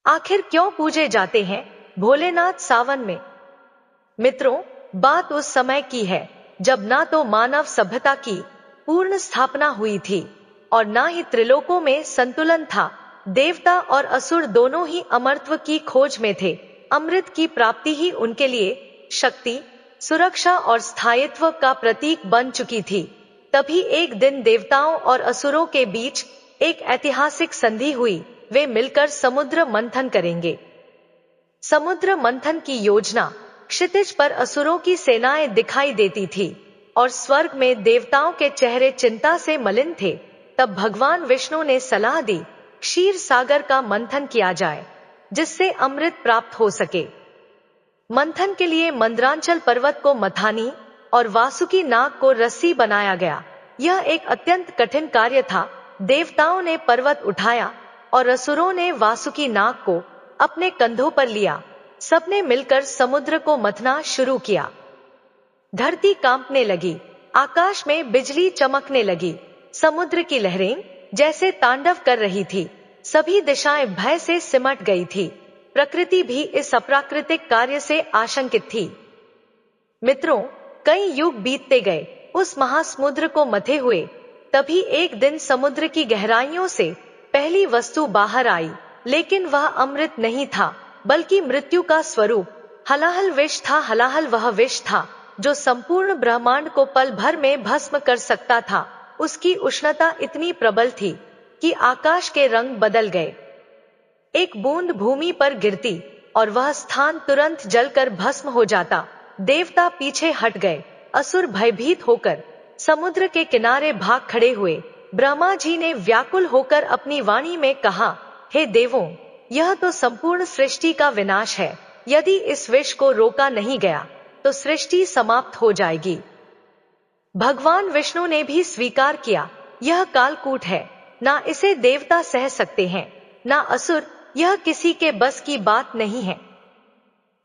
आखिर क्यों पूजे जाते हैं भोलेनाथ सावन में? मित्रों, बात उस समय की है जब ना तो मानव सभ्यता की पूर्ण स्थापना हुई थी और ना ही त्रिलोकों में संतुलन था। देवता और असुर दोनों ही अमरत्व की खोज में थे। अमृत की प्राप्ति ही उनके लिए शक्ति, सुरक्षा और स्थायित्व का प्रतीक बन चुकी थी। तभी एक दिन देवताओं और असुरों के बीच एक ऐतिहासिक संधि हुई। वे मिलकर समुद्र मंथन करेंगे। समुद्र मंथन की योजना क्षितिज पर असुरों की सेनाएं दिखाई देती थी और स्वर्ग में देवताओं के चेहरे चिंता से मलिन थे। तब भगवान विष्णु ने सलाह दी, क्षीर सागर का मंथन किया जाए जिससे अमृत प्राप्त हो सके। मंथन के लिए मंद्रांचल पर्वत को मथानी और वासुकी नाग को रस्सी बनाया गया। यह एक अत्यंत कठिन कार्य था। देवताओं ने पर्वत उठाया और असुरों ने वासुकी नाग को अपने कंधों पर लिया। सबने मिलकर समुद्र को मथना शुरू किया। धरती कांपने लगी, आकाश में बिजली चमकने लगी, समुद्र की लहरें जैसे तांडव कर रही थी। सभी दिशाएं भय से सिमट गई थी। प्रकृति भी इस अप्राकृतिक कार्य से आशंकित थी। मित्रों, कई युग बीतते गए उस महासमुद्र को मथे हुए। तभी एक दिन समुद्र की गहराइयों से पहली वस्तु बाहर आई, लेकिन वह अमृत नहीं था बल्कि मृत्यु का स्वरूप। हलाहल विष था। हलाहल वह विष था जो संपूर्ण ब्रह्मांड को पल भर में भस्म कर सकता था। उसकी उष्णता इतनी प्रबल थी कि आकाश के रंग बदल गए। एक बूंद भूमि पर गिरती और वह स्थान तुरंत जलकर भस्म हो जाता। देवता पीछे हट गए। असुर भयभीत होकर समुद्र के किनारे भाग खड़े हुए। ब्रह्मा जी ने व्याकुल होकर अपनी वाणी में कहा, हे देवों, यह तो संपूर्ण सृष्टि का विनाश है। यदि इस विष को रोका नहीं गया तो सृष्टि समाप्त हो जाएगी। भगवान विष्णु ने भी स्वीकार किया, यह कालकूट है, ना इसे देवता सह सकते हैं ना असुर। यह किसी के बस की बात नहीं है।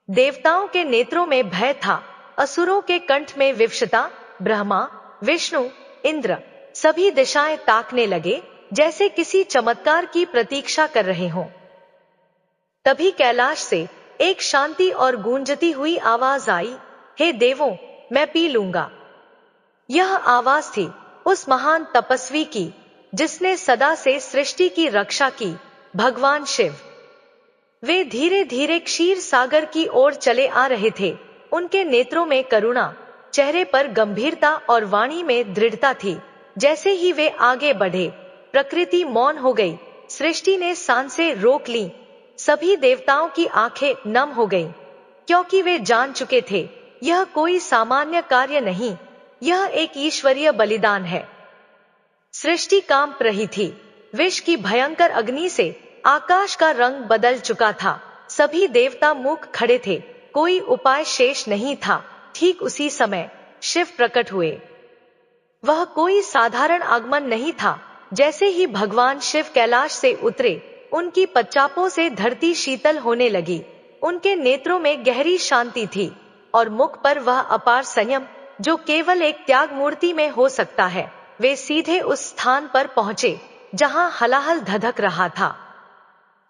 देवताओं के नेत्रों में भय था, असुरों के कंठ में विवशता। ब्रह्मा, विष्णु, इंद्र सभी दिशाएं ताकने लगे जैसे किसी चमत्कार की प्रतीक्षा कर रहे हों। तभी कैलाश से एक शांति और गूंजती हुई आवाज आई, हे देवों, मैं पी लूंगा। यह आवाज थी उस महान तपस्वी की जिसने सदा से सृष्टि की रक्षा की, भगवान शिव। वे धीरे धीरे क्षीर सागर की ओर चले आ रहे थे। उनके नेत्रों में करुणा, चेहरे पर गंभीरता और वाणी में दृढ़ता थी। जैसे ही वे आगे बढ़े, प्रकृति मौन हो गई। सृष्टि ने सांसें रोक ली। सभी देवताओं की आंखें नम हो गईं, क्योंकि वे जान चुके थे यह कोई सामान्य कार्य नहीं, यह एक ईश्वरीय बलिदान है। सृष्टि कांप रही थी। विष की भयंकर अग्नि से आकाश का रंग बदल चुका था। सभी देवता मूक खड़े थे, कोई उपाय शेष नहीं था। ठीक उसी समय शिव प्रकट हुए। वह कोई साधारण आगमन नहीं था। जैसे ही भगवान शिव कैलाश से उतरे, उनकी पच्चापों से धरती शीतल होने लगी। उनके नेत्रों में गहरी शांति थी और मुख पर वह अपार संयम जो केवल एक त्याग मूर्ति में हो सकता है। वे सीधे उस स्थान पर पहुंचे जहां हलाहल धधक रहा था।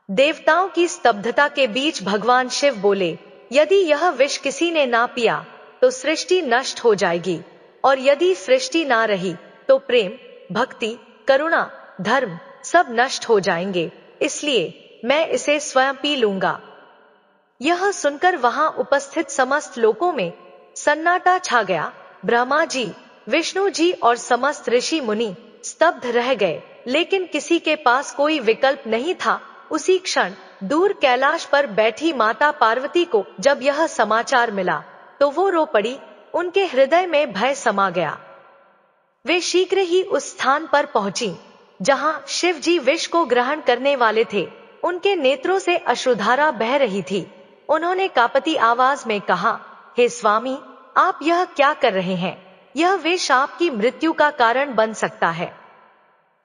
देवताओं की स्तब्धता के बीच भगवान शिव बोले, यदि यह विष किसी ने ना पिया तो सृष्टि नष्ट हो जाएगी, और यदि सृष्टि ना रही तो प्रेम, भक्ति, करुणा, धर्म सब नष्ट हो जाएंगे। इसलिए मैं इसे स्वयं पी लूंगा। यह सुनकर वहां उपस्थित समस्त लोकों में सन्नाटा छा गया। ब्रह्मा जी, विष्णु जी और समस्त ऋषि मुनि स्तब्ध रह गए, लेकिन किसी के पास कोई विकल्प नहीं था। उसी क्षण दूर कैलाश पर बैठी माता पार्वती को जब यह समाचार मिला तो वो रो पड़ी। उनके हृदय में भय समा गया। वे शीघ्र ही उस स्थान पर पहुंची जहां शिव जी विष को ग्रहण करने वाले थे। उनके नेत्रों से अश्रुधारा बह रही थी। उन्होंने कांपती आवाज में कहा, हे स्वामी, आप यह क्या कर रहे हैं? यह विष आपकी मृत्यु का कारण बन सकता है।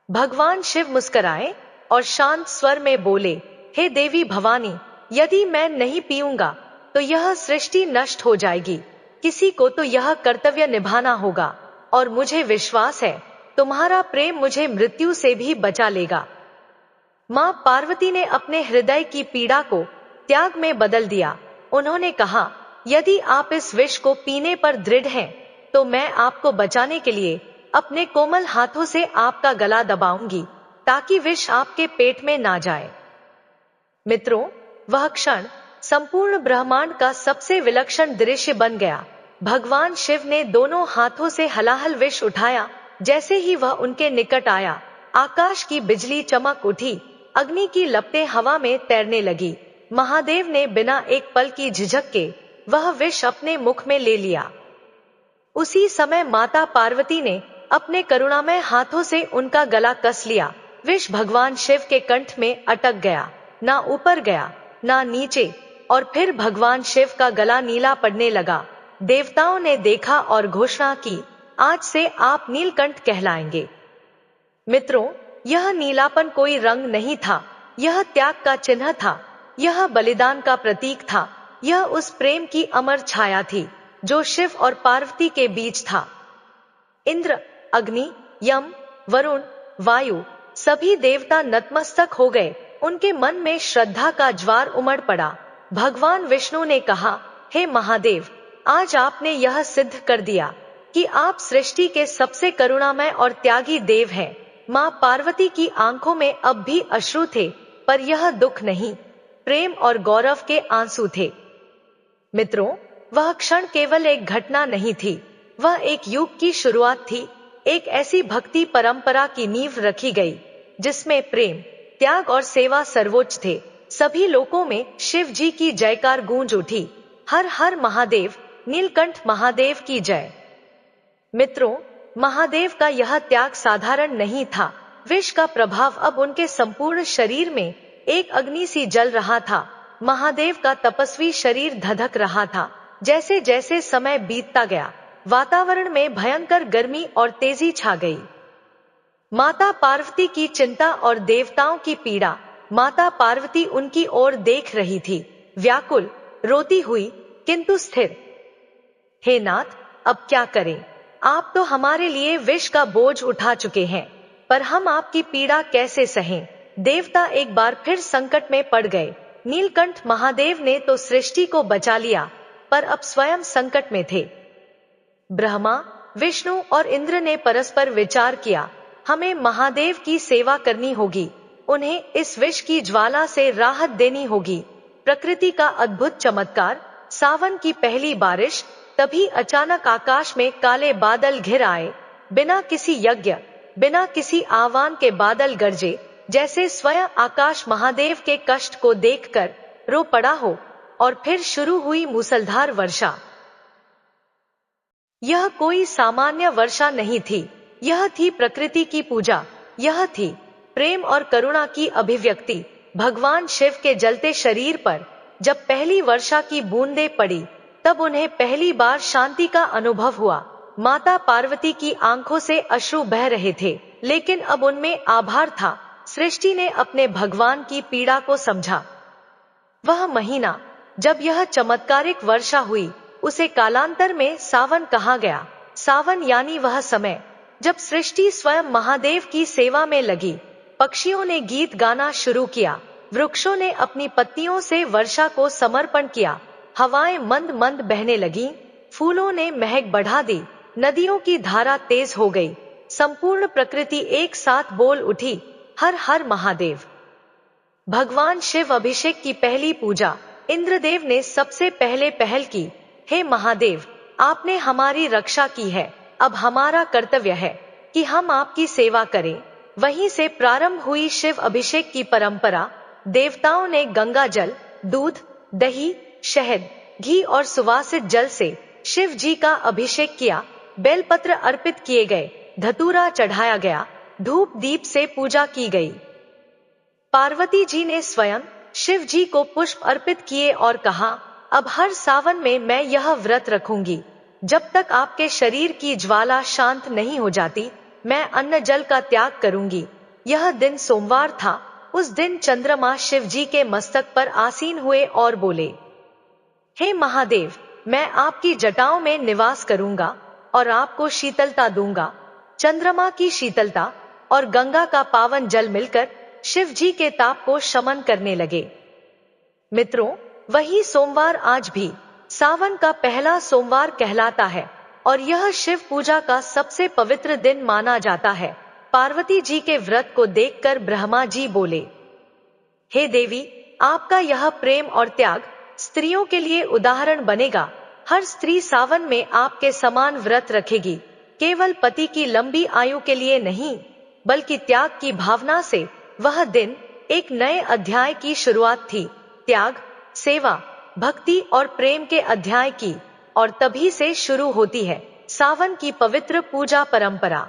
भगवान शिव मुस्कुराए और शांत स्वर में बोले, हे देवी भवानी, यदि मैं नहीं पीऊंगा तो यह सृष्टि नष्ट हो जाएगी। किसी को तो यह कर्तव्य निभाना होगा, और मुझे विश्वास है तुम्हारा प्रेम मुझे मृत्यु से भी बचा लेगा। मां पार्वती ने अपने हृदय की पीड़ा को त्याग में बदल दिया। उन्होंने कहा, यदि आप इस विष को पीने पर दृढ़ हैं, तो मैं आपको बचाने के लिए अपने कोमल हाथों से आपका गला दबाऊंगी, ताकि विष आपके पेट में ना जाए। मित्रों, वह क्षण संपूर्ण ब्रह्मांड का सबसे विलक्षण दृश्य बन गया। भगवान शिव ने दोनों हाथों से हलाहल विष उठाया। जैसे ही वह उनके निकट आया, आकाश की बिजली चमक उठी, अग्नि की लपटें हवा में तैरने लगी। महादेव ने बिना एक पल की झिझक के वह विष अपने मुख में ले लिया। उसी समय माता पार्वती ने अपने करुणामय हाथों से उनका गला कस लिया। विष भगवान शिव के कंठ में अटक गया, ना ऊपर गया ना नीचे, और फिर भगवान शिव का गला नीला पड़ने लगा। देवताओं ने देखा और घोषणा की, आज से आप नीलकंठ कहलाएंगे। मित्रों, यह नीलापन कोई रंग नहीं था, यह त्याग का चिन्ह था, यह बलिदान का प्रतीक था, यह उस प्रेम की अमर छाया थी जो शिव और पार्वती के बीच था। इंद्र, अग्नि, यम, वरुण, वायु, सभी देवता नतमस्तक हो गए। उनके मन में श्रद्धा का ज्वार उमड़ पड़ा। भगवान विष्णु ने कहा, हे महादेव, आज आपने यह सिद्ध कर दिया कि आप सृष्टि के सबसे करुणामय और त्यागी देव हैं। मां पार्वती की आंखों में अब भी अश्रु थे, पर यह दुख नहीं, प्रेम और गौरव के आंसू थे। मित्रों, वह क्षण केवल एक घटना नहीं थी, वह एक युग की शुरुआत थी। एक ऐसी भक्ति परंपरा की नींव रखी गई जिसमें प्रेम, त्याग और सेवा सर्वोच्च थे। सभी लोकों में शिव जी की जयकार गूंज उठी। हर हर महादेव, नीलकंठ महादेव की जय। मित्रों, महादेव का यह त्याग साधारण नहीं था। विष का प्रभाव अब उनके संपूर्ण शरीर में एक अग्नि सी जल रहा था। महादेव का तपस्वी शरीर धधक रहा था। जैसे जैसे समय बीतता गया, वातावरण में भयंकर गर्मी और तेजी छा गई। माता पार्वती की चिंता और देवताओं की पीड़ा। माता पार्वती उनकी ओर देख रही थी, व्याकुल, रोती हुई, किंतु स्थिर। हे नाथ, अब क्या करें? आप तो हमारे लिए विष का बोझ उठा चुके हैं, पर हम आपकी पीड़ा कैसे सहें? देवता एक बार फिर संकट में पड़ गए। नीलकंठ महादेव ने तो सृष्टि को बचा लिया, पर अब स्वयं संकट में थे। ब्रह्मा, विष्णु और इंद्र ने परस्पर विचार किया, हमें महादेव की सेवा करनी होगी, उन्हें इस विष की ज्वाला से राहत देनी होगी। प्रकृति का अद्भुत चमत्कार, सावन की पहली बारिश। तभी अचानक आकाश में काले बादल घिर आए। बिना किसी यज्ञ, बिना किसी आह्वान के बादल गरजे, जैसे स्वयं आकाश महादेव के कष्ट को देखकर रो पड़ा हो। और फिर शुरू हुई मूसलधार वर्षा। यह कोई सामान्य वर्षा नहीं थी, यह थी प्रकृति की पूजा, यह थी प्रेम और करुणा की अभिव्यक्ति। भगवान शिव के जलते शरीर पर जब पहली वर्षा की बूंदें पड़ी, तब उन्हें पहली बार शांति का अनुभव हुआ। माता पार्वती की आंखों से अश्रु बह रहे थे, लेकिन अब उनमें आभार था। सृष्टि ने अपने भगवान की पीड़ा को समझा। वह महीना जब यह चमत्कारिक वर्षा हुई, उसे कालांतर में सावन कहा गया। सावन यानी वह समय जब सृष्टि स्वयं महादेव की सेवा में लगी। पक्षियों ने गीत गाना शुरू किया, वृक्षों ने अपनी पत्तियों से वर्षा को समर्पण किया, हवाएं मंद मंद बहने लगीं, फूलों ने महक बढ़ा दी, नदियों की धारा तेज हो गई। संपूर्ण प्रकृति एक साथ बोल उठी, हर हर महादेव। भगवान शिव अभिषेक की पहली पूजा इंद्रदेव ने सबसे पहले पहल की। हे महादेव, आपने हमारी रक्षा की है, अब हमारा कर्तव्य है कि हम आपकी सेवा करें। वहीं से प्रारंभ हुई शिव अभिषेक की परंपरा। देवताओं ने गंगा जल, दूध, दही, शहद, घी और सुवासित जल से शिव जी का अभिषेक किया। बेलपत्र अर्पित किए गए, धतूरा चढ़ाया गया, धूप दीप से पूजा की गई। पार्वती जी ने स्वयं शिव जी को पुष्प अर्पित किए और कहा, अब हर सावन में मैं यह व्रत रखूंगी, जब तक आपके शरीर की ज्वाला शांत नहीं हो जाती, मैं अन्न जल का त्याग करूंगी। यह दिन सोमवार था। उस दिन चंद्रमा शिव जी के मस्तक पर आसीन हुए और बोले, हे महादेव, मैं आपकी जटाओं में निवास करूंगा और आपको शीतलता दूंगा। चंद्रमा की शीतलता और गंगा का पावन जल मिलकर शिव जी के ताप को शमन करने लगे। मित्रों, वही सोमवार आज भी सावन का पहला सोमवार कहलाता है और यह शिव पूजा का सबसे पवित्र दिन माना जाता है। पार्वती जी के व्रत को देखकर ब्रह्मा जी बोले, हे देवी, आपका यह प्रेम और त्याग स्त्रियों के लिए उदाहरण बनेगा। हर स्त्री सावन में आपके समान व्रत रखेगी, केवल पति की लंबी आयु के लिए नहीं, बल्कि त्याग की भावना से। वह दिन एक नए अध्याय की शुरुआत थी, त्याग, सेवा, भक्ति और प्रेम के अध्याय की। और तभी से शुरू होती है सावन की पवित्र पूजा परंपरा।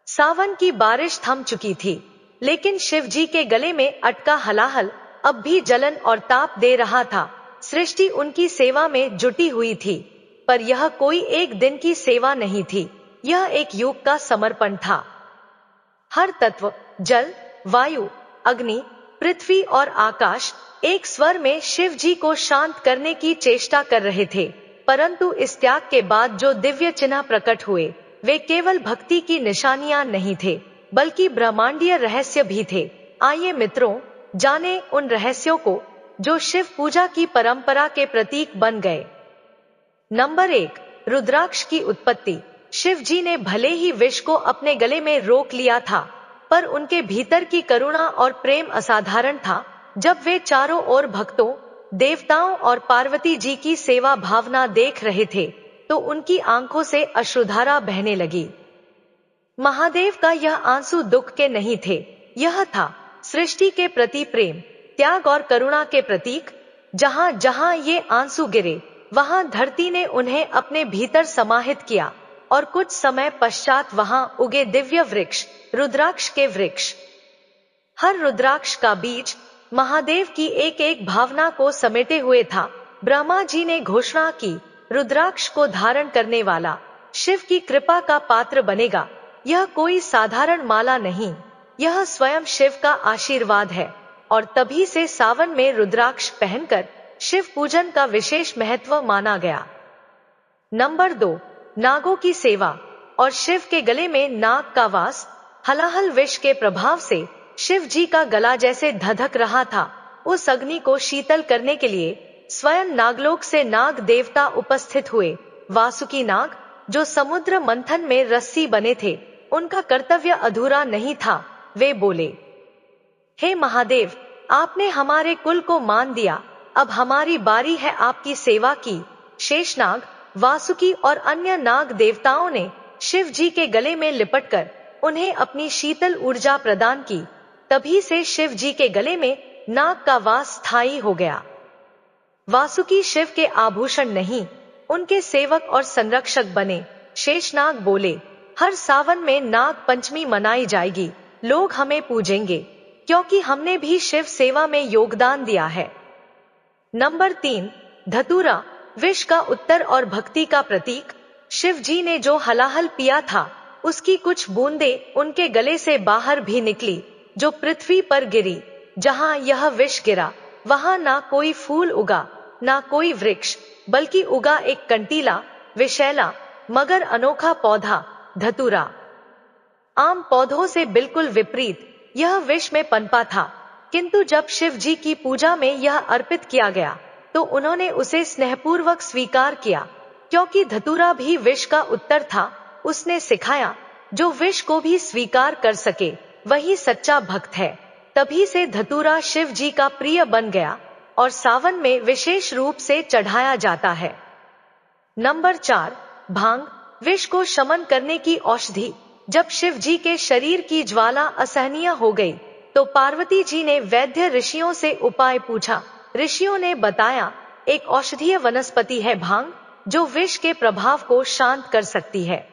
सावन की बारिश थम चुकी थी, लेकिन शिव जी के गले में अटका हलाहल अब भी जलन और ताप दे रहा था। सृष्टि उनकी सेवा में जुटी हुई थी, पर यह कोई एक दिन की सेवा नहीं थी, यह एक युग का समर्पण था। हर तत्व, जल, वायु, अग्नि, पृथ्वी और आकाश एक स्वर में शिव जी को शांत करने की चेष्टा कर रहे थे। परंतु इस त्याग के बाद जो दिव्य चिन्ह प्रकट हुए, वे केवल भक्ति की निशानियां नहीं थे, बल्कि ब्रह्मांडीय रहस्य भी थे। आइए मित्रों, जाने उन रहस्यों को जो शिव पूजा की परंपरा के प्रतीक बन गए। नंबर 1, रुद्राक्ष की उत्पत्ति। शिव जी ने भले ही विष को अपने गले में रोक लिया था, पर उनके भीतर की करुणा और प्रेम असाधारण था। जब वे चारों ओर भक्तों, देवताओं और पार्वती जी की सेवा भावना देख रहे थे, तो उनकी आंखों से अश्रुधारा बहने लगी। महादेव का यह आंसू दुख के नहीं थे, यह था सृष्टि के प्रति प्रेम, त्याग और करुणा के प्रतीक। जहां जहां ये आंसू गिरे, वहां धरती ने उन्हें अपने भीतर समाहित किया और कुछ समय पश्चात वहां उगे दिव्य वृक्ष, रुद्राक्ष के वृक्ष। हर रुद्राक्ष का बीज महादेव की एक एक भावना को समेटे हुए था। ब्रह्मा जी ने घोषणा की, रुद्राक्ष को धारण करने वाला शिव की कृपा का पात्र बनेगा। यह कोई साधारण माला नहीं, यह स्वयं शिव का आशीर्वाद है। और तभी से सावन में रुद्राक्ष पहनकर शिव पूजन का विशेष महत्व माना गया। नंबर 2, नागों की सेवा और शिव के गले में नाग का वास। हलाहल विष के प्रभाव से शिव जी का गला जैसे धधक रहा था। उस अग्नि को शीतल करने के लिए स्वयं नागलोक से नाग देवता उपस्थित हुए। वासुकी नाग, जो समुद्र मंथन में रस्सी बने थे, उनका कर्तव्य अधूरा नहीं था। वे बोले, हे महादेव, आपने हमारे कुल को मान दिया, अब हमारी बारी है आपकी सेवा की। शेषनाग, वासुकी और अन्य नाग देवताओं ने शिव जी के गले में लिपटकर उन्हें अपनी शीतल ऊर्जा प्रदान की। तभी से शिव जी के गले में नाग का वास स्थायी हो गया। वासुकी शिव के आभूषण नहीं, उनके सेवक और संरक्षक बने। शेषनाग बोले, हर सावन में नाग पंचमी मनाई जाएगी, लोग हमें पूजेंगे, क्योंकि हमने भी शिव सेवा में योगदान दिया है। नंबर 3, धतूरा, विष का उत्तर और भक्ति का प्रतीक। शिव जी ने जो हलाहल पिया था, उसकी कुछ बूंदें उनके गले से बाहर भी निकली, जो पृथ्वी पर गिरी। जहां यह विष गिरा, वहां ना कोई फूल उगा, ना कोई वृक्ष, बल्कि उगा एक कंटीला, विषैला, मगर अनोखा पौधा, धतूरा। आम पौधों से बिल्कुल विपरीत, यह विष में पनपा था। किंतु जब शिव जी की पूजा में यह अर्पित किया गया, तो उन्होंने उसे स्नेहपूर्वक स्वीकार किया, क्योंकि धतूरा भी विष का उत्तर था। उसने सिखाया, जो विष को भी स्वीकार कर सके, वही सच्चा भक्त है। तभी से धतूरा शिव जी का प्रिय बन गया और सावन में विशेष रूप से चढ़ाया जाता है। नंबर 4, भांग, विष को शमन करने की औषधि। जब शिव जी के शरीर की ज्वाला असहनीय हो गई, तो पार्वती जी ने वैद्य ऋषियों से उपाय पूछा। ऋषियों ने बताया, एक औषधीय वनस्पति है भांग, जो विष के प्रभाव को शांत कर सकती है।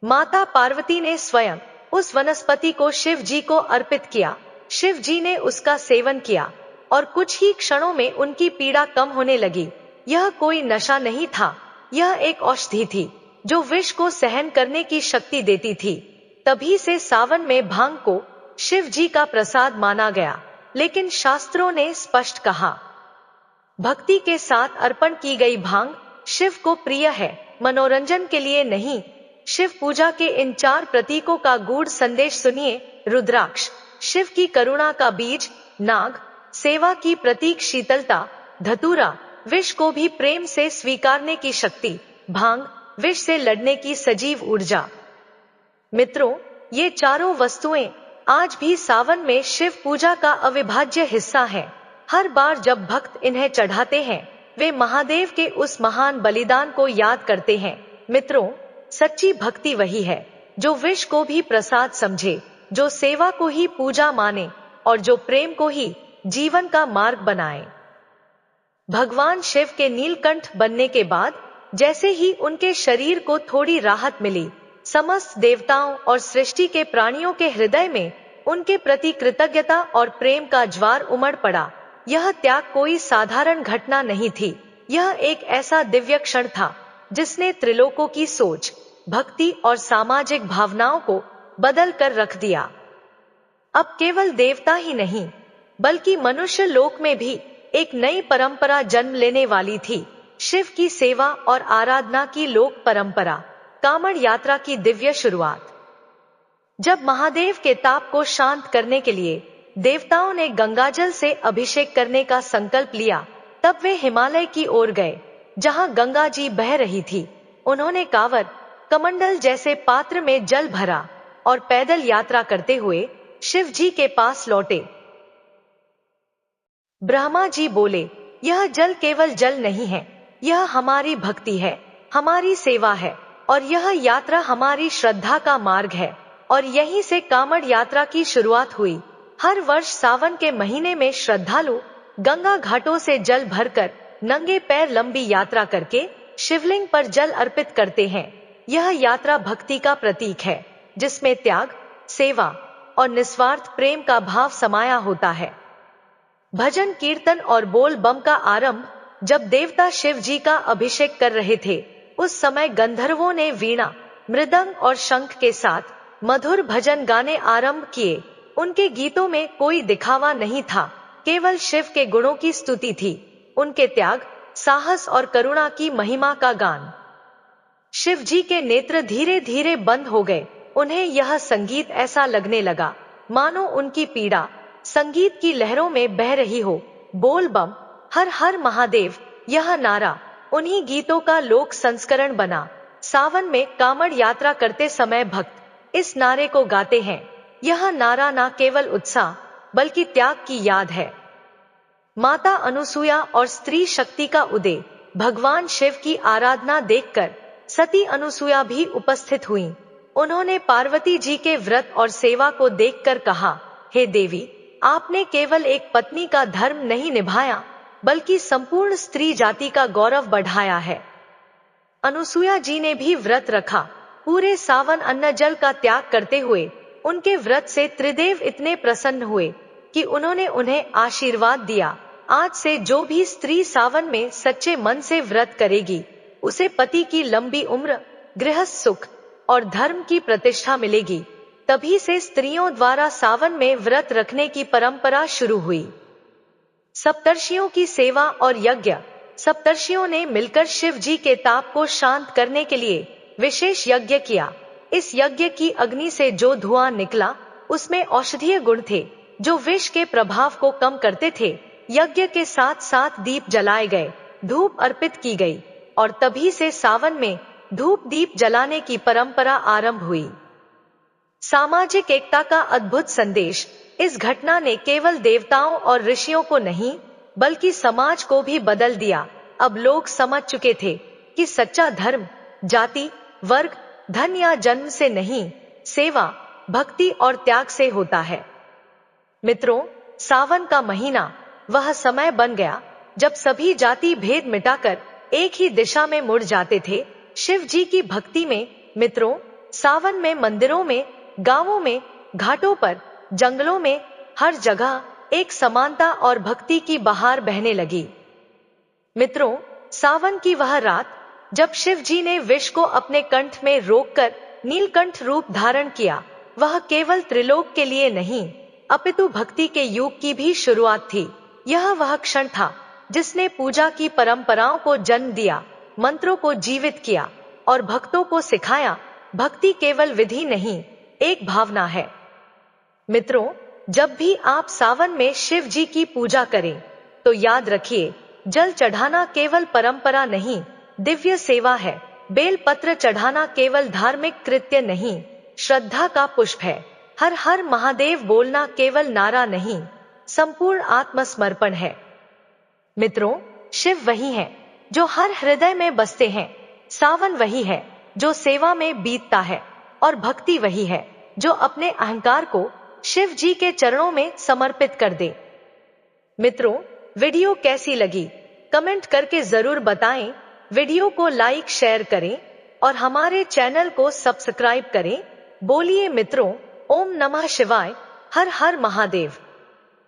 माता पार्वती ने स्वयं उस वनस्पति को शिव जी को अर्पित किया। शिव जी ने उसका सेवन किया और कुछ ही क्षणों में उनकी पीड़ा कम होने लगी। यह कोई नशा नहीं था, यह एक औषधि थी, जो विष को सहन करने की शक्ति देती थी। तभी से सावन में भांग को शिव जी का प्रसाद माना गया। लेकिन शास्त्रों ने स्पष्ट कहा, भक्ति के साथ अर्पण की गई भांग शिव को प्रिय है, मनोरंजन के लिए नहीं। शिव पूजा के इन 4 प्रतीकों का गूढ़ संदेश सुनिए। रुद्राक्ष, शिव की करुणा का बीज, नाग, सेवा की प्रतीक शीतलता, धतूरा, विष को भी प्रेम से स्वीकारने की शक्ति, भांग, विष से लड़ने की सजीव ऊर्जा। मित्रों, ये चारों वस्तुएं आज भी सावन में शिव पूजा का अविभाज्य हिस्सा हैं। हर बार जब भक्त इन्हें चढ़ाते हैं, वे महादेव के उस महान बलिदान को याद करते हैं। मित्रों, सच्ची भक्ति वही है जो विष को भी प्रसाद समझे, जो सेवा को ही पूजा माने और जो प्रेम को ही जीवन का मार्ग बनाए। भगवान शिव के नीलकंठ बनने के बाद जैसे ही उनके शरीर को थोड़ी राहत मिली, समस्त देवताओं और सृष्टि के प्राणियों के हृदय में उनके प्रति कृतज्ञता और प्रेम का ज्वार उमड़ पड़ा। यह त्याग कोई साधारण घटना नहीं थी, यह एक ऐसा दिव्य क्षण था जिसने त्रिलोकों की सोच, भक्ति और सामाजिक भावनाओं को बदल कर रख दिया। अब केवल देवता ही नहीं, बल्कि मनुष्य लोक में भी एक नई परंपरा जन्म लेने वाली थी। शिव की सेवा और आराधना की लोक परंपरा, कांवड़ यात्रा की दिव्य शुरुआत। जब महादेव के ताप को शांत करने के लिए देवताओं ने गंगाजल से अभिषेक करने का संकल्प लिया, तब वे हिमालय की ओर गए, जहां गंगा जी बह रही थी। उन्होंने कांवर, कमंडल जैसे पात्र में जल भरा और पैदल यात्रा करते हुए शिव जी के पास लौटे। ब्रह्मा जी बोले, यह जल केवल जल नहीं है, यह हमारी भक्ति है, हमारी सेवा है, और यह यात्रा हमारी श्रद्धा का मार्ग है। और यहीं से कांवड़ यात्रा की शुरुआत हुई। हर वर्ष सावन के महीने में श्रद्धालु गंगा घाटों से जल भरकर नंगे पैर लंबी यात्रा करके शिवलिंग पर जल अर्पित करते हैं। यह यात्रा भक्ति का प्रतीक है, जिसमें त्याग, सेवा और निस्वार्थ प्रेम का भाव समाया होता है। भजन, कीर्तन और बोल बम का आरंभ जब देवता शिव जी का अभिषेक कर रहे थे, उस समय गंधर्वों ने वीणा, मृदंग और शंख के साथ मधुर भजन गाने आरंभ किए। उनके गीतों में कोई दिखावा नहीं था, केवल शिव के गुणों की स्तुति थी, उनके त्याग, साहस और करुणा की महिमा का गान। शिव जी के नेत्र धीरे धीरे बंद हो गए। उन्हें यह संगीत ऐसा लगने लगा मानो उनकी पीड़ा संगीत की लहरों में बह रही हो। बोल बम, हर हर महादेव, यह नारा उन्हीं गीतों का लोक संस्करण बना। सावन में कांवड़ यात्रा करते समय भक्त इस नारे को गाते हैं। यह नारा न केवल उत्साह बल्कि त्याग की याद है। माता अनुसुया और स्त्री शक्ति का उदय। भगवान शिव की आराधना देखकर सती अनुसुया भी उपस्थित हुईं। उन्होंने पार्वती जी के व्रत और सेवा को देखकर कहा, हे देवी, आपने केवल एक पत्नी का धर्म नहीं निभाया, बल्कि संपूर्ण स्त्री जाति का गौरव बढ़ाया है। अनुसुया जी ने भी व्रत रखा, पूरे सावन अन्न जल का त्याग करते हुए। उनके व्रत से त्रिदेव इतने प्रसन्न हुए कि उन्होंने उन्हें आशीर्वाद दिया, आज से जो भी स्त्री सावन में सच्चे मन से व्रत करेगी, उसे पति की लंबी उम्र, गृहस्थ सुख और धर्म की प्रतिष्ठा मिलेगी। तभी से स्त्रियों द्वारा सावन में व्रत रखने की परंपरा शुरू हुई। सप्तर्षियों की सेवा और यज्ञ। सप्तर्षियों ने मिलकर शिव जी के ताप को शांत करने के लिए विशेष यज्ञ किया। इस यज्ञ की अग्नि से जो धुआं निकला, उसमें औषधीय गुण थे जो विष के प्रभाव को कम करते थे। यज्ञ के साथ साथ दीप जलाए गए, धूप अर्पित की गई और तभी से सावन में धूप दीप जलाने की परंपरा आरंभ हुई। सामाजिक एकता का अद्भुत संदेश। इस घटना ने केवल देवताओं और ऋषियों को नहीं, बल्कि समाज को भी बदल दिया। अब लोग समझ चुके थे कि सच्चा धर्म जाति, वर्ग, धन या जन्म से नहीं, सेवा, भक्ति और त्याग से होता है। मित्रों, सावन का महीना वह समय बन गया जब सभी जाति भेद मिटाकर एक ही दिशा में मुड़ जाते थे, शिव जी की भक्ति में। मित्रों, सावन में मंदिरों में, गांवों में, घाटों पर, जंगलों में, हर जगह एक समानता और भक्ति की बहार बहने लगी। मित्रों, सावन की वह रात जब शिव जी ने विष को अपने कंठ में रोककर नीलकंठ रूप धारण किया, वह केवल त्रिलोक के लिए नहीं, अपितु भक्ति के युग की भी शुरुआत थी। यह वह क्षण था जिसने पूजा की परंपराओं को जन्म दिया, मंत्रों को जीवित किया और भक्तों को सिखाया, भक्ति केवल विधि नहीं, एक भावना है। मित्रों, जब भी आप सावन में शिव जी की पूजा करें तो याद रखिए, जल चढ़ाना केवल परंपरा नहीं, दिव्य सेवा है। बेल पत्र चढ़ाना केवल धार्मिक कृत्य नहीं, श्रद्धा का पुष्प है। हर हर महादेव बोलना केवल नारा नहीं, संपूर्ण आत्मसमर्पण है। मित्रों, शिव वही है जो हर हृदय में बसते हैं, सावन वही है जो सेवा में बीतता है, और भक्ति वही है जो अपने अहंकार को शिव जी के चरणों में समर्पित कर दे। मित्रों, वीडियो कैसी लगी कमेंट करके जरूर बताएं। वीडियो को लाइक शेयर करें और हमारे चैनल को सब्सक्राइब करें। बोलिए मित्रों, ओम नमः शिवाय, हर हर महादेव।